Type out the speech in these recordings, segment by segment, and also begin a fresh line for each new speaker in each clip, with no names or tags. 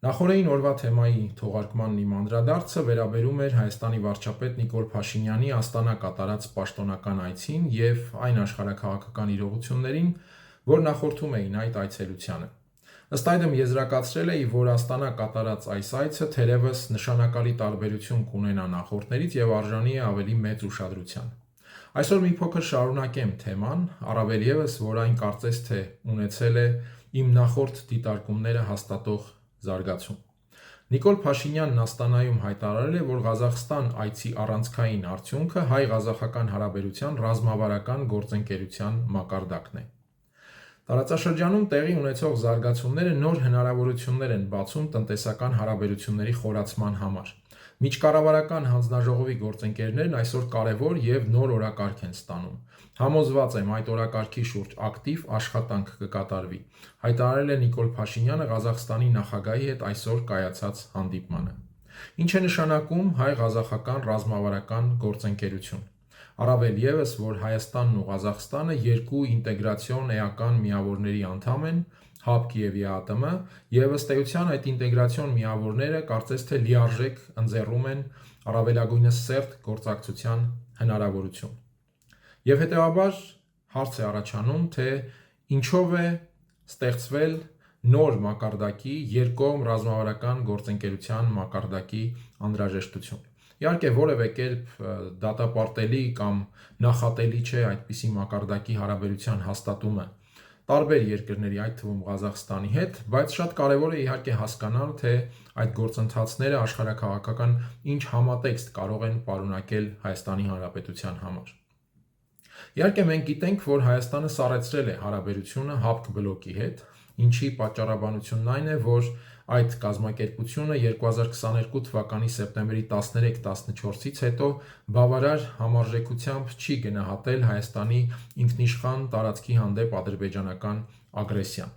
Նախորդին օրվա թեմայի թողարկմանն իմ անդրադարձը վերաբերում էր Հայաստանի վարչապետ Նիկոլ Փաշինյանի Աստանա կատարած պաշտոնական այցին և այն աշխարհաքաղաքական իրողություններին, որ նախորդում էին այդ այցելությանը։ Ըստ այդմ եզրակացրել էի, որ Աստանա կատարած այս այցը թերևս նշանակալի տարբերություն կունենա նախորդներից և արժանի է ավելի մեծ ուշադրության։ Այսօր մի փոքր շարունակեմ թեման, առավել ևս, որ այն կարծես թե ունեցել է իմ նախորդ դիտարկումները հաստատող զարգացում։ Նիկոլ Փաշինյանն Աստանայում հայտարարել է, որ Ղազախստան այցի առանցքային արդյունքը հայ-ղազախական հարաբերության ռազմավարական գործընկերության մակարդակն է։ Տարածաշրջանում տեղի ունեցող զարգացումները նոր հնարավորություններ են բացում տնտեսական հարաբերությունների խորացման համար։ Միջկառավարական հանձնաժողովի գործընկերներն այսօր կարևոր և նոր օրակարգ են ստանում։ Համոզված եմ, այդ օրակարգի շուրջ ակտիվ աշխատանք կկատարվի, հայտարարել է Նիկոլ Փաշինյանը Ղազախստանի նախագահի հետ այսօր կայացած հանդիպմանը։ Ինչ է նշանակում հայ-ղազախական ռազմավարական գործընկերություն։ Առավել ևս, որ Հայաստանն ու Ղազախստանը երկու ինտեգրացիոն էական միավորների անդամ են, ՀԱՊԿ և ԵԱՏՄ, և ըստ էության այդ ինտեգրացիոն միավորները կարծես թե լիարժեք ընձեռում են առավելագույնս սերտ գործակցության հնարավորություն։ Եվ հետևաբար հարց է առաջանում, թե ինչով է ստեղծվել նոր մակարդակի երկկողմ ռազմավարական գործընկերության մակարդակի անհրաժեշտություն։ Իհարկե, որևէ կերպ դատապարտելի կամ նախատելի չէ այդպիսի մակարդակի հարաբերության հաստատումը տարբեր երկրների, այդ թվում Ղազախստանի հետ, բայց շատ կարևոր է իհարկե հասկանալ, թե այդ գործընթացները աշխարհաքաղաքական ինչ համատեքստ կարող են պարունակել Հայաստանի Հանրապետության համար։ Իհարկե, մենք գիտենք, որ Հայաստանը սառեցրել է հարաբերությունը ՀԱՊԿ բլոկի հետ, ինչի պատճառաբանությունն այն է, որ այդ կազմակերպությունը 2022 թվականի սեպտեմբերի 13-14-ից հետո բավարար համարժեքությամբ չի գնահատել Հայաստանի ինքնիշխան տարածքի հանդեպ ադրբեջանական ագրեսիան։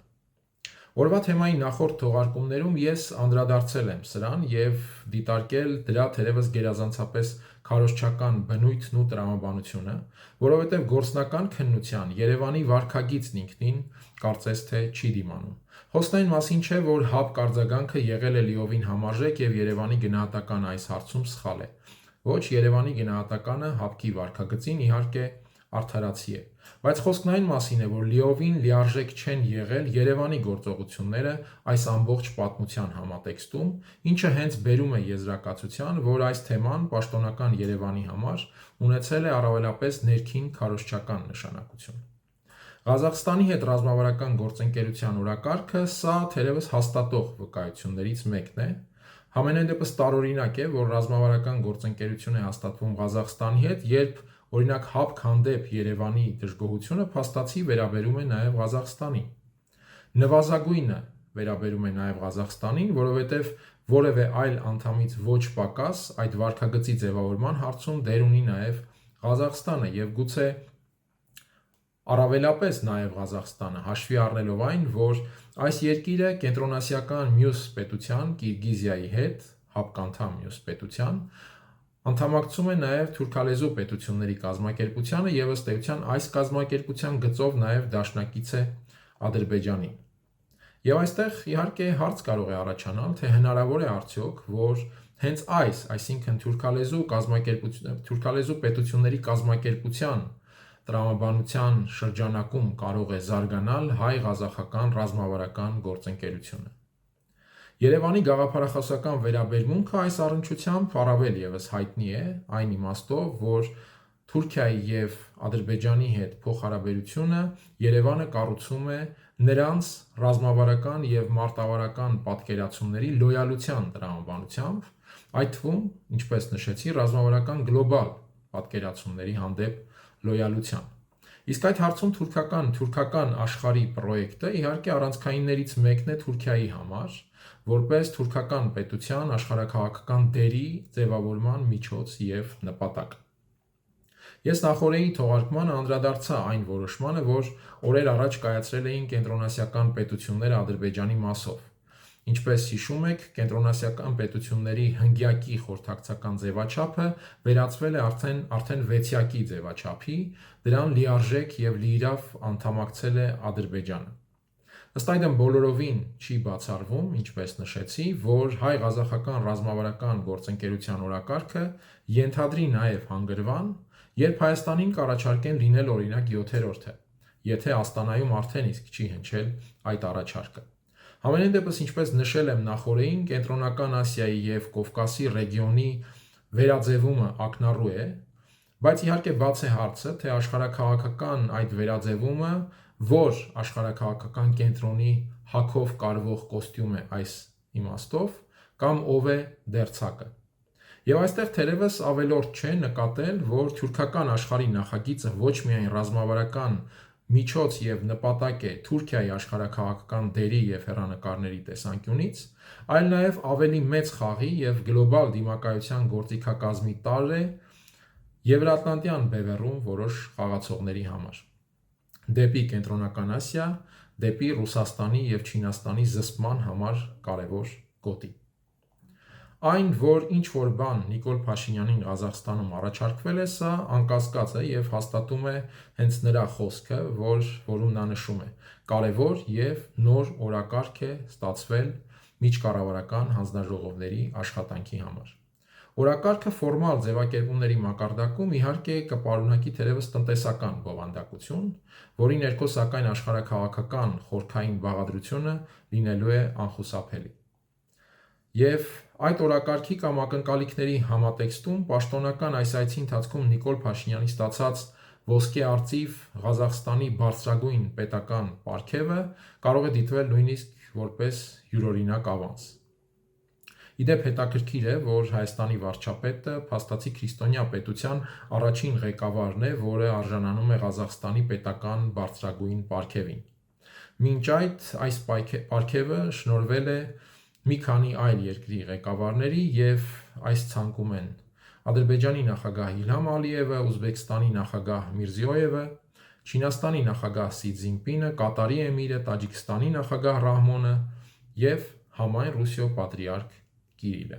Օրվա թեմայի նախորդ թողարկումներում ես անդրադարձել եմ սրան և դիտարկել դրա թերևս գերազանցապես քարոզչական բնույթն ու տրամաբանությունը, որովհետև գործնական քննության Երևանի վարքագիծն ինքնին կարծես թե չի դիմանում։ Խոսքն այն մասին չէ, որ ՀԱՊԿ արձագանքը եղել է լիովին համարժեք և Երևանի գնահատականը այս հարցում սխալ է։ Ոչ, Երևանի գնահատականը ՀԱՊԿ-ի վարքագծին իհարկե արդարացի է, բայց խոսքն այն մասին է, որ լիովին լիարժեք չեն եղել Երևանի գործողությունները այս ամբողջ պատմության համատեքստում, ինչը հենց բերում է եզրակացության, որ այս թեման պաշտոնական Երևանի համար ունեցել է առավելապես ներքին քարոզչական նշանակություն։ Ղազախստանի հետ ռազմավարական գործընկերության օրակարգը սա թերևս հաստատող վկայություններից մեկն է։ Համենայն դեպս տարօրինակ է, որ ռազմավարական գործընկերություն է հաստատվում Ղազախստանի հետ, երբ օրինակ ՀԱՊԿ հանդեպ Երևանի դժգոհությունը փաստացի վերաբերում է նաև Ղազախստանին։ Նվազագույնը վերաբերում է նաև Ղազախստանին, որովհետև որևէ այլ անդամից ոչ պակաս այդ վարքագծի ձևավորման հարցում դեր ունի նաև Ղազախստանը և գուցե առավելապես նաև Ղազախստանը, հաշվի առնելով այն, որ այս երկիրը կենտրոնասիական մյուս պետության Կիրգիզիայի հետ, ՀԱՊԿ անդամ մյուս պետության, անդամակցում է նաև թուրքալեզու պետությունների կազմակերպությանը և ըստ էության այս կազմակերպության գծով նաև դաշնակից է Ադրբեջանին։ Եվ այստեղ իհարկե հարց կարող է առաջանալ, թե հնարավոր է արդյոք, որ հենց այս, այսինքն թուրքալեզու պետությունների կազմակերպության տրամաբանության շրջանակում կարող է զարգանալ հայ-ղազախական ռազմավարական գործընկերությունը։ Երևանի գաղափարախոսական վերաբերմունքը այս առնչությամբ առավել ևս հայտնի է այն իմաստով, որ Թուրքիայի և Ադրբեջանի հետ փոխհարաբերությունը Երևանը կառուցում է նրանց ռազմավարական և մարտավարական պատկերացումների լոյալության տրամաբանությամբ, այդ թվում, ինչպես նշեցի, ռազմավարական գլոբալ պատկերացումների հանդեպ լոյալության։ Իսկ այդ հարցում թուրքական աշխարհի պրոյեկտը իհարկե առանցքայիններից մեկն է Թուրքիայի համար, որպես թուրքական պետության աշխարհաքաղաքական դերի ձևավորման միջոց և նպատակ։ Ես նախօրեի թողարկմանը անդրադարձա այն որոշմանը, որ օրեր առաջ կայացրել էին կենտրոնասիական պետությունները Ադրբեջանի մասով։ Ինչպես հիշում եք, կենտրոնասիական պետությունների հնգյակի խորհրդակցական ձևաչափը վերածվել է արդեն վեցյակի ձևաչափի, դրան լիարժեք և լիիրավ անդամակցել է Ադրբեջանը։ Ըստ այդմ բոլորովին չի բացառվում, ինչպես նշեցի, որ հայ-ղազախական ռազմավարական գործընկերության օրակարգը ենթադրի նաև հանգրվան, երբ Հայաստանին կառաջարկեն լինել օրինակ 7-րդը, եթե Աստանայում արդեն իսկ չի հնչել այդ առաջարկը։ Համենայն դեպս, ինչպես նշել եմ նախօրեին, Կենտրոնական Ասիայի և Կովկասի ռեգիոնի վերաձևումը ակնառու է, բայց իհարկե բաց է հարցը, թե աշխարհաքաղաքական այդ վերաձևումը որ աշխարհաքաղաքական կենտրոնի հագով կարվող կոստյում է այս իմաստով, կամ ով է դերձակը։ Եվ այստեղ թերևս ավելորդ չէ նկատել, որ թուրքական աշխարհի նախագիծը ոչ միայն ռազմավարական միջոց և նպատակ է Թուրքիայի աշխարհաքաղաքական դերի և հեռանկարների տեսանկյունից, այլ նաև ավելի մեծ խաղի և գլոբալ դիմակայության գործիքակազմի տարր է Եվրատլանտյան բևեռում որոշ խաղացողների համար։ Դեպի Կենտրոնական Ասիա, դեպի Ռուսաստանի և Չինաստանի զսպման համար կարևոր գոտի։ Այն, որ ինչ-որ բան Նիկոլ Փաշինյանին Ղազախստանում առաջարկվել է, սա անկասկած է և հաստատում է հենց նրա խոսքը, որում նա նշում է. «Կարևոր և նոր օրակարգ է ստացվել միջկառավարական հանձնաժողովների աշխատանքի համար»։ Օրակարգը ֆորմալ ձևակերպումների մակարդակում իհարկե կպարունակի թերևս տնտեսական բովանդակություն, որի ներքո սակայն աշխարհաքաղաքական խորքային բաղադրությունը լինելու է անխուսափելի։ Եվ այդ օրակարգի կամ ակնկալիքների համատեքստում պաշտոնական այս այցի ընթացքում Նիկոլ Փաշինյանի ստացած ոսկե արծիվ Ղազախստանի բարձրագույն պետական պարգևը կարող է դիտվել նույնիսկ որպես յուրօրինակ ավանս։ Իդեպ հետաքրքիր է, որ Հայաստանի վարչապետը փաստացի քրիստոնյա պետության առաջին ղեկավարն է, որը արժանանում է Ղազախստանի պետական բարձրագույն պարգևին։ Մինչ այդ այս պարգևը շնորհվել է մի քանի այլ երկրի ղեկավարների և այս ցանկում են Ադրբեջանի նախագահ Իլհամ Ալիևը, Ուզբեկստանի նախագահ Միրզիոևը, Չինաստանի նախագահ Սի Ցզինպինը, Կատարի էմիրը, Տաջիկստանի նախագահ Ռահմոնը և համայն Ռուսիո պատրիարք Կիրիլը։